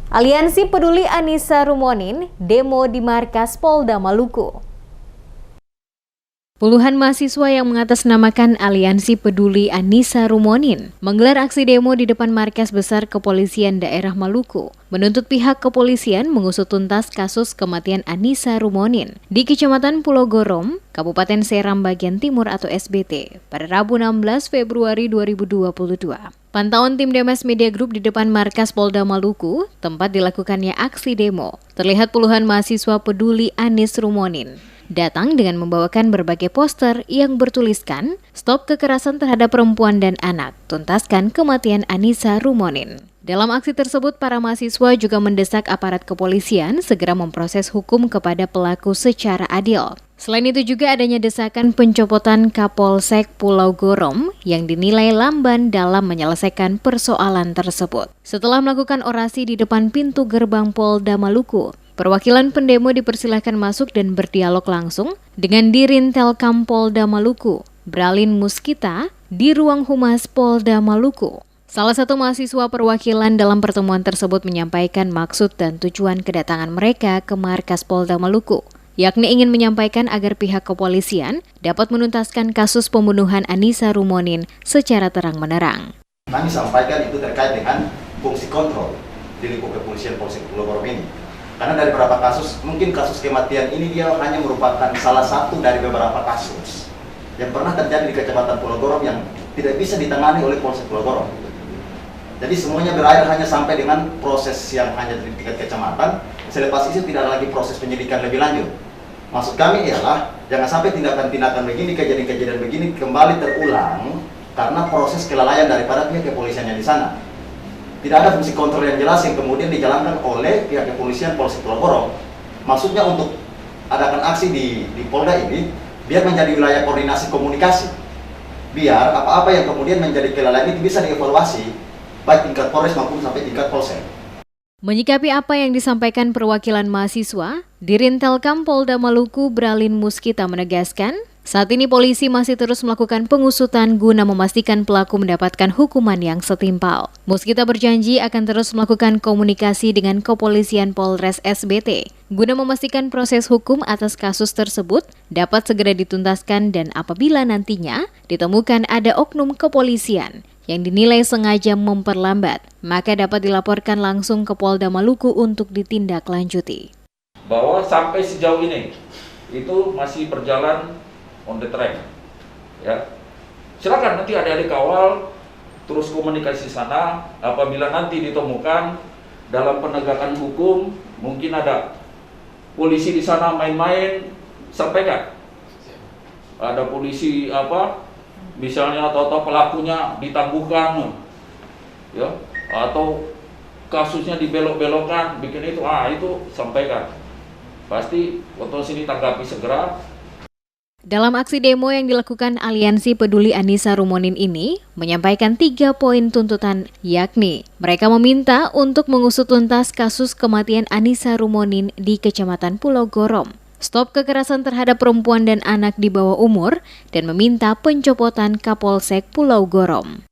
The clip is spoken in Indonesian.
Aliansi Peduli Anissa Rumonin demo di markas Polda Maluku. Puluhan mahasiswa yang mengatasnamakan Aliansi Peduli Anissa Rumonin menggelar aksi demo di depan markas besar Kepolisian Daerah Maluku, menuntut pihak kepolisian mengusut tuntas kasus kematian Anissa Rumonin di Kecamatan Pulau Gorom, Kabupaten Seram Bagian Timur atau SBT, pada Rabu 16 Februari 2022. Pantauan tim Demes Media Group di depan markas Polda Maluku, tempat dilakukannya aksi demo, terlihat puluhan mahasiswa peduli Anissa Rumonin datang dengan membawakan berbagai poster yang bertuliskan "Stop kekerasan terhadap perempuan dan anak, tuntaskan kematian Anissa Rumonin". Dalam aksi tersebut, para mahasiswa juga mendesak aparat kepolisian segera memproses hukum kepada pelaku secara adil. Selain itu juga adanya desakan pencopotan Kapolsek Pulau Gorom yang dinilai lamban dalam menyelesaikan persoalan tersebut. Setelah melakukan orasi di depan pintu gerbang Polda Maluku, perwakilan pendemo dipersilahkan masuk dan berdialog langsung dengan Dirintelkam Polda Maluku, Bralin Muskita, di ruang humas Polda Maluku. Salah satu mahasiswa perwakilan dalam pertemuan tersebut menyampaikan maksud dan tujuan kedatangan mereka ke markas Polda Maluku, yakni ingin menyampaikan agar pihak kepolisian dapat menuntaskan kasus pembunuhan Anissa Rumonin secara terang-menerang. Kami sampaikan itu terkait dengan fungsi kontrol di lingkup kepolisian Polsek Pulau Gorom ini. Karena dari beberapa kasus, mungkin kasus kematian ini dia hanya merupakan salah satu dari beberapa kasus yang pernah terjadi di Kecamatan Pulau Gorom yang tidak bisa ditangani oleh Polsek Pulau Gorom. Jadi semuanya berakhir hanya sampai dengan proses yang hanya di tingkat kecamatan. Selepas itu tidak ada lagi proses penyidikan lebih lanjut. Maksud kami ialah jangan sampai tindakan-tindakan begini, kejadian-kejadian begini kembali terulang karena proses kelalaian daripada pihak kepolisian yang di sana. Tidak ada fungsi kontrol yang jelas yang kemudian dijalankan oleh pihak kepolisian Polsek Pulau Gorom. Maksudnya untuk adakan aksi di Polda ini biar menjadi wilayah koordinasi komunikasi. Biar apa-apa yang kemudian menjadi kelalaian itu bisa dievaluasi baik tingkat Polres maupun sampai tingkat Polsek. Menyikapi apa yang disampaikan perwakilan mahasiswa, Dirintelkam Polda Maluku Bralin Muskita menegaskan, saat ini polisi masih terus melakukan pengusutan guna memastikan pelaku mendapatkan hukuman yang setimpal. Muskita berjanji akan terus melakukan komunikasi dengan Kepolisian Polres SBT guna memastikan proses hukum atas kasus tersebut dapat segera dituntaskan dan apabila nantinya ditemukan ada oknum kepolisian yang dinilai sengaja memperlambat, maka dapat dilaporkan langsung ke Polda Maluku untuk ditindaklanjuti. Bahwa sampai sejauh ini itu masih berjalan on the track, ya. Silakan nanti adik-adik kawal terus komunikasi sana. Apabila nanti ditemukan dalam penegakan hukum mungkin ada polisi di sana main-main, sampaikan. Ada polisi misalnya atau pelakunya ditangguhkan, ya, atau kasusnya dibelok-belokkan, bikin itu sampaikan. Pasti waktu sini tanggapi segera. Dalam aksi demo yang dilakukan Aliansi Peduli Anissa Rumonin ini menyampaikan 3 poin tuntutan, yakni mereka meminta untuk mengusut tuntas kasus kematian Anissa Rumonin di Kecamatan Pulau Gorom, stop kekerasan terhadap perempuan dan anak di bawah umur, dan meminta pencopotan Kapolsek Pulau Gorom.